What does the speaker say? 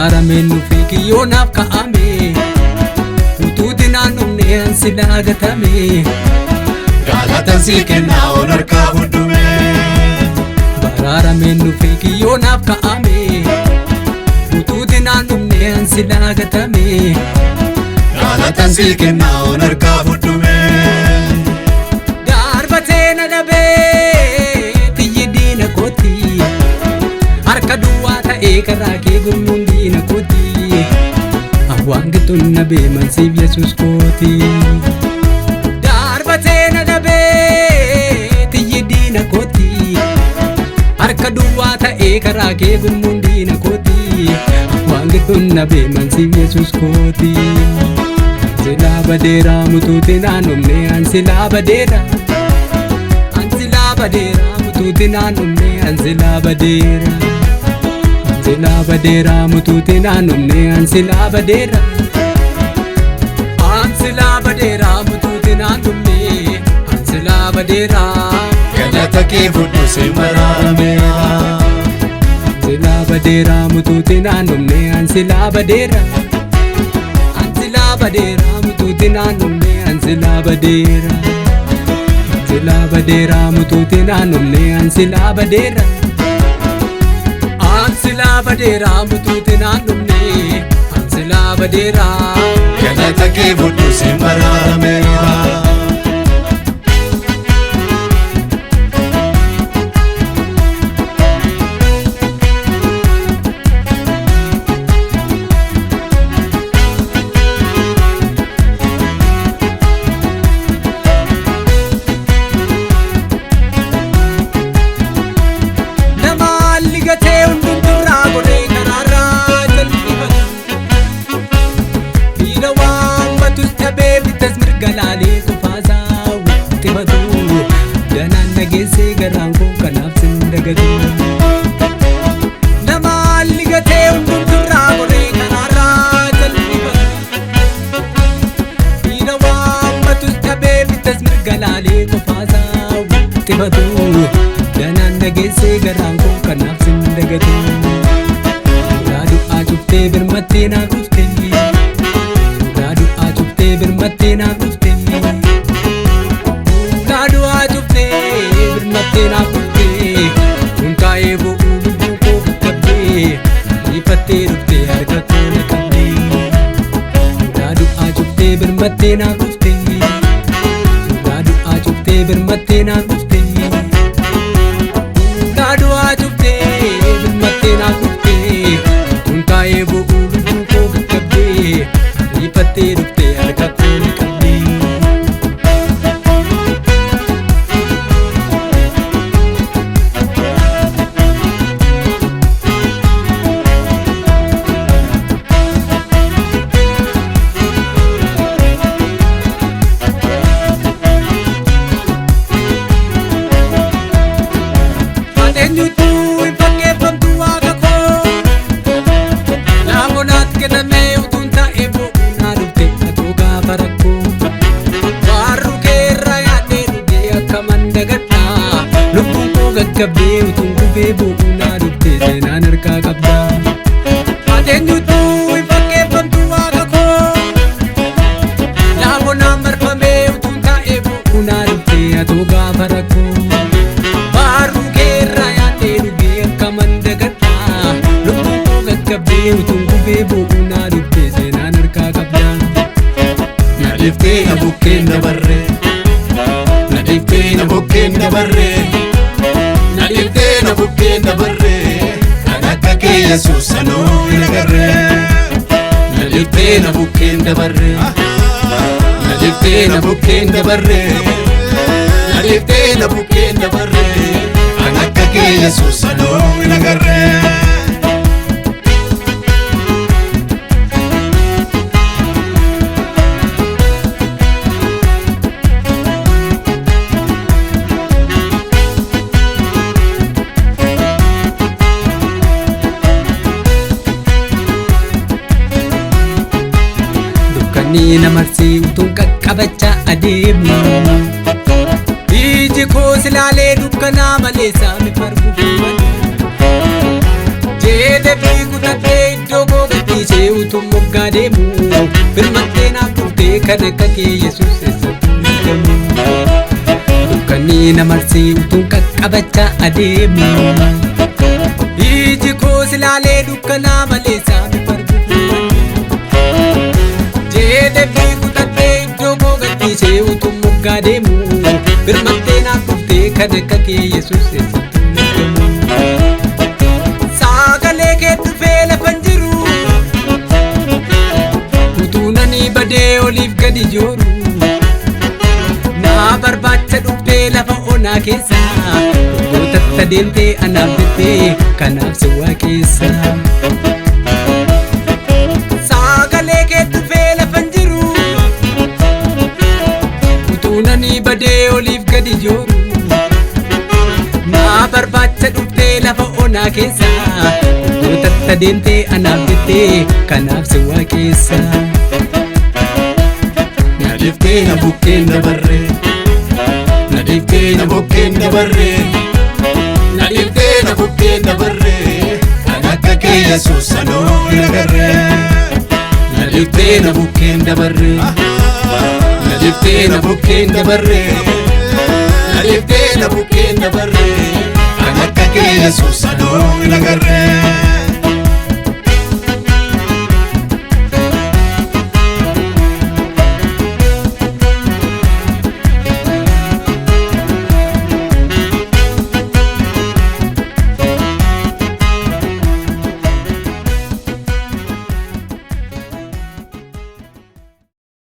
Bararameen nuufii kiyoonaaf ka'ame utuuti naannofnee ansi laagatame Galatan sii kennaa ol harkaa fudhume Bararameen nuufii kiyoonaaf ka'ame utuuti naannofnee ansi laagatame Galatan sii kennaa ol harkaa fudhume Darbatee na dhabee tiyyi diina kooti harka duwwaa ta'ee karaa kee gurmuun diina kooti Awwaan gixuun na beemansiif Yesuus kooti Darbatee na dhabee tiyyi diina kooti harka duwwaa ta'ee karaa kee gurmuun diina kooti Awwaan gixuun na beemansiif Yesuus kooti Ansilaa badeera mutuuti naannofne ansilaa badeera Ansilaa badeera mutuuti naannofne ansilaa badeera Ansilaa badeera mutuuti naannofne ansilaa badeera Ansilaa badeera mutuuti naannofne ansilaa badeera Galata kee fudhu si mararameera Ansilaa badeera mutuuti naannofne ansilaa badeera Ansilaa badeera mutuuti naannofne ansilaa badeera Ansilaa badeera mutuuti naannofne ansilaa badeera Ansilaa badeera mutuuti naannofne ansilaa badeera Galata kee fudhu si mararameera Galaalee kufaasaa walitti himatu danaan nageessee garaan koo kanaaf sin dagatu Nama haalli gatee hundumturraa goree karaarraa jal'ifatu Dhiira waammatus dhabee bitas mirgalaalee kufaasaa walitti himatu danaan nageessee garaan koo kanaaf sin dagatu Gaa du'aa cuftee birmattee naa kuftee Gaa du'aa cuftee birmattee naa kuftee Gadu'aa cuftee birmattee naa kuftee Kunkaa'ee bo'uu lubbuu koo gaggabdee Ifattee dhuftee harka koo na qabdee Gadu'aa cuftee birmattee naa kuftee Gadu'aa cuftee birmattee naa kuftee Gadu'aa cuftee birmattee naa kuftee Kunkaa'ee bo'uu lubbuu koo gaggabdee Ifattee dhuftee harka koo na qabdee Eenyuutu hin fakkeeffamtu waaqa koo Naamonaat kennamee utuun taa'ee bo'uu naa dhufte atoo gaafa rakkoo Waarru kee irraa yaadee dhugee akka mandagadhaa Lubbuun koo gaggabdee utuun gubee bo'uu naa dhufte seenaan harkaa qabdaa Eenyuutu hin fakkeeffamtu waaqa koo Naamonaan marfamee utuun taa'ee bo'uu naa dhufte atoo gaafa rakkoo Utuun gubee bo'uu naa dhuftee seenaan harkaa qabdaa Na dhiftee na bukkeen dabarree Na dhiftee na bukkeen dabarree Na dhiftee na bukkeen dabarree Kan akka kee Yesuus sanuu hin agarree Na dhiftee na bukkeen dabarree Na dhiftee na bukkeen dabarree Na dhiftee na bukkeen dabarree Kan akka kee Yesuus sanuu hin agarree Ni namarsii utuun qaqqabachaa adeemnu Iji koos ilaalee dukkanaa malee saami fargu fuudhan Jeedee Jeedeebii kutadhee iddoo koo gadhiisee utuun moggaa deemu birmattee naaf dhuftee kan akka kee Yesuus eessatti argamu. Dukkanni na marsee utuun qaqqabachaa adeemu iji koos ilaalee dukkanaa malee saami fargufu. Jeedeebii kutadhee iddoo koo gadhiisee utuun moggaa deemu birmattee naaf dhuftee kan akka kee Yesuus eessatti argamu. Sagalee kee dhufee lafan jiru utuunanii badee oliif gadi jooru naa barbaacha dhuftee lafa onaa keessa gootatta deemtee anaaf jettee kanaaf si waaqessa. Sagalee kee dhufee lafan jiru utuunanii badee oliif gadi jooru naa barbaacha dhuftee lafa onaa keessa gootatta deemtee anaaf jettee kanaaf si waaqessa. Na dhiiftee na bukkeen dabarree, na dhiiftee na bukkeen dabarree, na dhiiftee na bukkeen dabarree, kan akka kee Yesuus anoo hin agarree. Na dhiiftee na bukkeen dabarree, na dhiiftee na bukkeen dabarree, na dhiiftee na bukkeen dabarree, kan akka kee Yesuus